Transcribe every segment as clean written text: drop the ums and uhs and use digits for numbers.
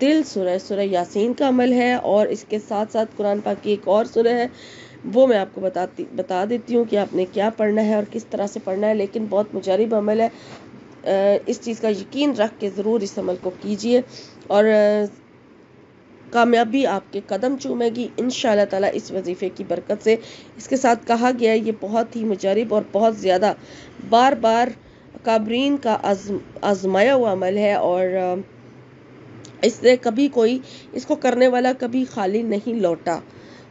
دل سورہ یاسین کا عمل ہے، اور اس کے ساتھ ساتھ قرآن پاک کی ایک اور سورہ ہے، وہ میں آپ کو بتا دیتی ہوں کہ آپ نے کیا پڑھنا ہے اور کس طرح سے پڑھنا ہے، لیکن بہت مجرب عمل ہے۔ اس چیز کا یقین رکھ کے ضرور اس عمل کو کیجئے، اور کامیابی آپ کے قدم چومے گی انشاءاللہ تعالی اس وظیفے کی برکت سے۔ اس کے ساتھ کہا گیا ہے یہ بہت ہی مجرب اور بہت زیادہ بار بار کابرین کا آزمایا ہوا عمل ہے، اور اس سے کبھی کوئی اس کو کرنے والا کبھی خالی نہیں لوٹا۔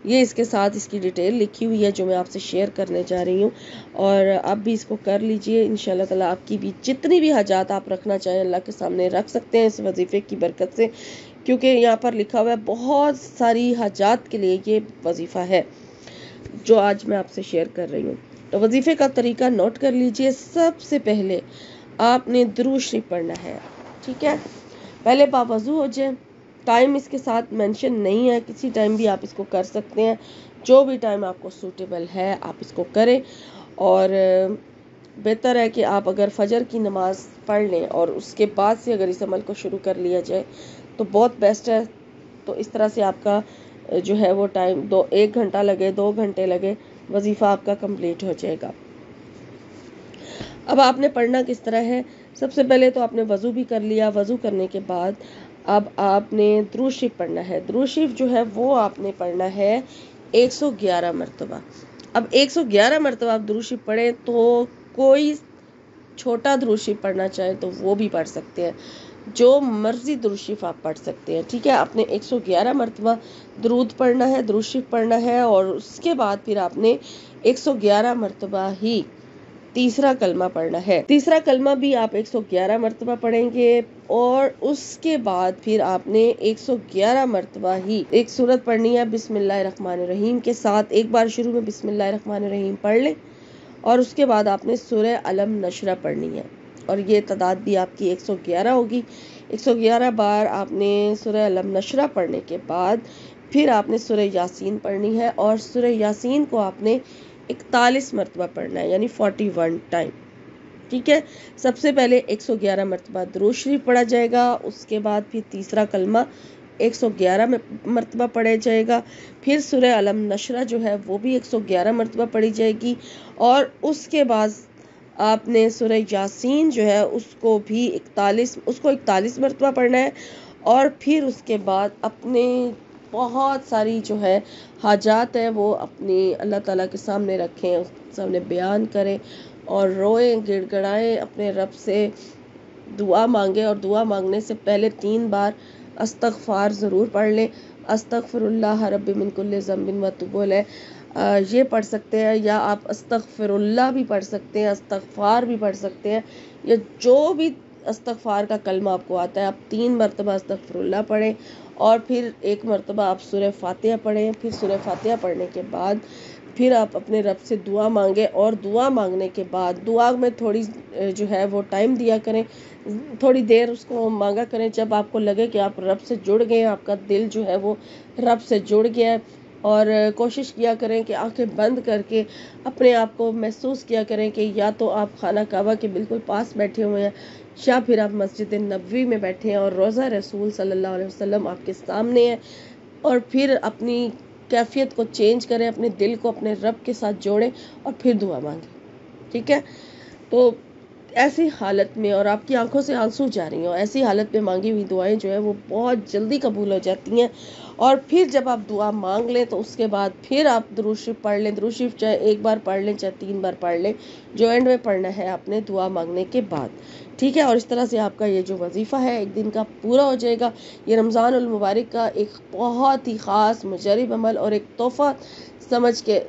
یہ اس کے ساتھ اس کی ڈیٹیل لکھی ہوئی ہے جو میں آپ سے شیئر کرنے جا رہی ہوں، اور آپ بھی اس کو کر لیجئے انشاءاللہ تعالی۔ آپ کی بھی جتنی بھی حاجات آپ رکھنا چاہیں اللہ کے سامنے رکھ سکتے ہیں اس وظیفے کی برکت سے، کیونکہ یہاں پر لکھا ہوا ہے بہت ساری حاجات کے لیے یہ وظیفہ ہے جو آج میں آپ سے شیئر کر رہی ہوں۔ تو وظیفے کا طریقہ نوٹ کر لیجئے۔ سب سے پہلے آپ نے درود شریف پڑھنا ہے، ٹھیک ہے؟ پہلے باوضو ہو جائیں، ٹائم اس کے ساتھ مینشن نہیں ہے، کسی ٹائم بھی آپ اس کو کر سکتے ہیں، جو بھی ٹائم آپ کو سوٹیبل ہے آپ اس کو کریں، اور بہتر ہے کہ آپ اگر فجر کی نماز پڑھ لیں اور اس کے بعد سے اگر اس عمل کو شروع کر لیا جائے تو بہت بیسٹ ہے۔ تو اس طرح سے آپ کا جو ہے وہ ٹائم 1 گھنٹہ لگے 2 گھنٹے لگے، وظیفہ آپ کا کمپلیٹ ہو جائے گا۔ اب آپ نے پڑھنا کس طرح ہے؟ سب سے پہلے تو آپ نے وضو بھی کر لیا، وضو کرنے کے بعد اب آپ نے درود شریف پڑھنا ہے۔ درود شریف جو ہے وہ آپ نے پڑھنا ہے 111 مرتبہ۔ اب 111 مرتبہ آپ درود شریف پڑھیں تو کوئی چھوٹا درود شریف پڑھنا چاہے تو وہ بھی پڑھ سکتے ہیں، جو مرضی درود شریف آپ پڑھ سکتے ہیں، ٹھیک ہے؟ آپ نے 111 مرتبہ درود پڑھنا ہے، درود شریف پڑھنا ہے، اور اس کے بعد پھر آپ نے 111 مرتبہ ہی تیسرا کلمہ پڑھنا ہے۔ تیسرا کلمہ بھی آپ 111 مرتبہ پڑھیں گے، اور اس کے بعد پھر آپ نے 111 مرتبہ ہی ایک سورت پڑھنی ہے بسم اللہ الرحمن الرحیم کے ساتھ۔ ایک بار شروع میں بسم اللہ الرحمن الرحیم پڑھ لیں، اور اس کے بعد آپ نے سورہ علم نشرہ پڑھنی ہے، اور یہ تعداد بھی آپ کی 111 ہوگی۔ 111 بار آپ نے سورہ علم نشرہ پڑھنے کے بعد پھر آپ نے سورہ یاسین پڑھنی ہے، اور سورہ یاسین کو آپ نے 41 مرتبہ پڑھنا ہے، یعنی 41 ٹائم، ٹھیک ہے؟ سب سے پہلے 111 مرتبہ درود شریف پڑھا جائے گا، اس کے بعد پھر تیسرا کلمہ 111 مرتبہ پڑھا جائے گا، پھر سورہ علم نشرہ جو ہے وہ بھی 111 مرتبہ پڑھی جائے گی، اور اس کے بعد آپ نے سورہ یاسین جو ہے اس کو 41 مرتبہ پڑھنا ہے، اور پھر اس کے بعد اپنے بہت ساری جو ہے حاجات ہیں وہ اپنی اللہ تعالیٰ کے سامنے رکھیں، اس کے سامنے بیان کریں، اور روئیں گڑ گڑائیں، اپنے رب سے دعا مانگیں، اور دعا مانگنے سے پہلے 3 بار استغفار ضرور پڑھ لیں۔ استغفر اللہ رب من کل ذنب واتوب الیہ، یہ پڑھ سکتے ہیں، یا آپ استغفر اللہ بھی پڑھ سکتے ہیں، استغفار بھی پڑھ سکتے ہیں، یا جو بھی استغفار کا کلمہ آپ کو آتا ہے آپ 3 مرتبہ استغفر اللہ پڑھیں، اور پھر 1 مرتبہ آپ سورہ فاتحہ پڑھیں۔ پھر سورہ فاتحہ پڑھنے کے بعد پھر آپ اپنے رب سے دعا مانگیں، اور دعا مانگنے کے بعد دعا میں تھوڑی جو ہے وہ ٹائم دیا کریں، تھوڑی دیر اس کو مانگا کریں، جب آپ کو لگے کہ آپ رب سے جڑ گئے ہیں، آپ کا دل جو ہے وہ رب سے جڑ گیا ہے، اور کوشش کیا کریں کہ آنکھیں بند کر کے اپنے آپ کو محسوس کیا کریں کہ یا تو آپ خانہ کعبہ کے بالکل پاس بیٹھے ہوئے ہیں، یا پھر آپ مسجد نبوی میں بیٹھے ہیں اور روضہ رسول صلی اللہ علیہ وسلم آپ کے سامنے ہے، اور پھر اپنی کیفیت کو چینج کریں، اپنے دل کو اپنے رب کے ساتھ جوڑیں، اور پھر دعا مانگیں، ٹھیک ہے؟ تو ایسی حالت میں، اور آپ کی آنکھوں سے آنسو جاری ہوں، ایسی حالت میں مانگی ہوئی دعائیں جو ہے وہ بہت جلدی قبول ہو جاتی ہیں۔ اور پھر جب آپ دعا مانگ لیں تو اس کے بعد پھر آپ درود شریف پڑھ لیں، درود شریف چاہے 1 بار پڑھ لیں چاہے 3 بار پڑھ لیں، جو اینڈ میں پڑھنا ہے آپ نے دعا مانگنے کے بعد، ٹھیک ہے؟ اور اس طرح سے آپ کا یہ جو وظیفہ ہے 1 دن کا پورا ہو جائے گا۔ یہ رمضان المبارک کا ایک بہت ہی خاص مجرب عمل اور ایک تحفہ سمجھ کے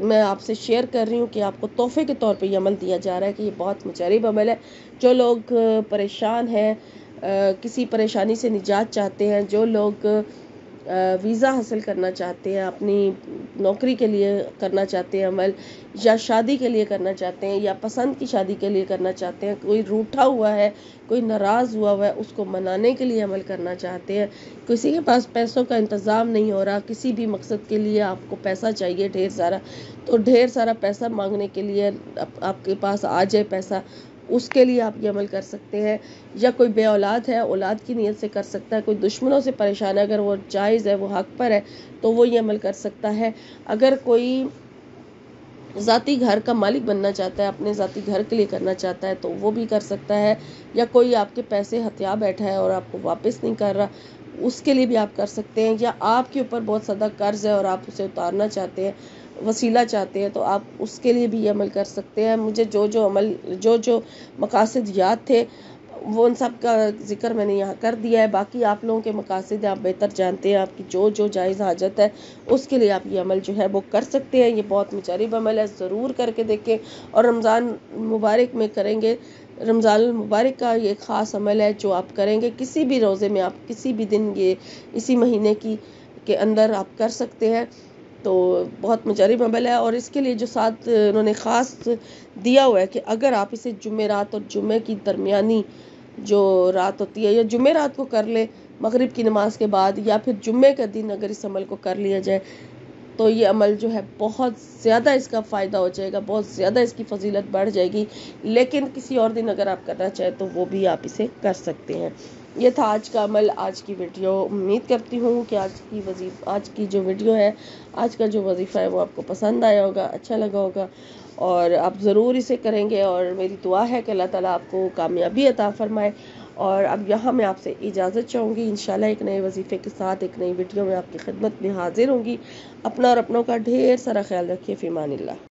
میں آپ سے شیئر کر رہی ہوں کہ آپ کو تحفے کے طور پہ یہ عمل دیا جا رہا ہے کہ یہ بہت مجرب عمل ہے۔ جو لوگ پریشان ہیں، کسی پریشانی سے نجات چاہتے ہیں، جو لوگ ویزا حاصل کرنا چاہتے ہیں، اپنی نوکری کے لیے کرنا چاہتے ہیں عمل، یا شادی کے لیے کرنا چاہتے ہیں، یا پسند کی شادی کے لیے کرنا چاہتے ہیں، کوئی روٹھا ہوا ہے، کوئی ناراض ہوا ہے، اس کو منانے کے لیے عمل کرنا چاہتے ہیں، کسی کے پاس پیسوں کا انتظام نہیں ہو رہا، کسی بھی مقصد کے لیے آپ کو پیسہ چاہیے ڈھیر سارا، تو ڈھیر سارا پیسہ مانگنے کے لیے آپ کے پاس آ جائے پیسہ، اس کے لیے آپ یہ عمل کر سکتے ہیں. یا کوئی بے اولاد ہے، اولاد کی نیت سے کر سکتا ہے. کوئی دشمنوں سے پریشان ہے، اگر وہ جائز ہے، وہ حق پر ہے، تو وہ یہ عمل کر سکتا ہے. اگر کوئی ذاتی گھر کا مالک بننا چاہتا ہے، اپنے ذاتی گھر کے لیے کرنا چاہتا ہے، تو وہ بھی کر سکتا ہے. یا کوئی آپ کے پیسے ہتھیا بیٹھا ہے اور آپ کو واپس نہیں کر رہا، اس کے لیے بھی آپ کر سکتے ہیں. یا آپ کے اوپر بہت زیادہ قرض ہے اور آپ اسے اتارنا چاہتے ہیں، وسیلہ چاہتے ہیں، تو آپ اس کے لیے بھی یہ عمل کر سکتے ہیں. مجھے جو مقاصد یاد تھے وہ ان سب کا ذکر میں نے یہاں کر دیا ہے. باقی آپ لوگوں کے مقاصد آپ بہتر جانتے ہیں، آپ کی جو جائز حاجت ہے اس کے لیے آپ یہ عمل جو ہے وہ کر سکتے ہیں. یہ بہت مجرب عمل ہے، ضرور کر کے دیکھیں. اور رمضان مبارک میں کریں گے. رمضان المبارک کا یہ خاص عمل ہے جو آپ کریں گے. کسی بھی روزے میں، آپ کسی بھی دن یہ اسی مہینے کے اندر آپ کر سکتے ہیں. تو بہت مجرب عمل ہے. اور اس کے لیے جو ساتھ انہوں نے خاص دیا ہوا ہے کہ اگر آپ اسے جمعرات اور جمعے کی درمیانی جو رات ہوتی ہے، یا جمعرات کو کر لے مغرب کی نماز کے بعد، یا پھر جمعے کا دن اگر اس عمل کو کر لیا جائے، تو یہ عمل جو ہے بہت زیادہ اس کا فائدہ ہو جائے گا، بہت زیادہ اس کی فضیلت بڑھ جائے گی. لیکن کسی اور دن اگر آپ کرنا چاہیں تو وہ بھی آپ اسے کر سکتے ہیں. یہ تھا آج کا عمل، آج کی ویڈیو. امید کرتی ہوں کہ آج کی جو ویڈیو ہے، آج کا جو وظیفہ ہے وہ آپ کو پسند آیا ہوگا، اچھا لگا ہوگا، اور آپ ضرور اسے کریں گے. اور میری دعا ہے کہ اللہ تعالیٰ آپ کو کامیابی عطا فرمائے. اور اب یہاں میں آپ سے اجازت چاہوں گی. انشاءاللہ ایک نئے وظیفے کے ساتھ ایک نئی ویڈیو میں آپ کی خدمت میں حاضر ہوں گی. اپنا اور اپنوں کا ڈھیر سارا خیال رکھیے. فی امان اللہ.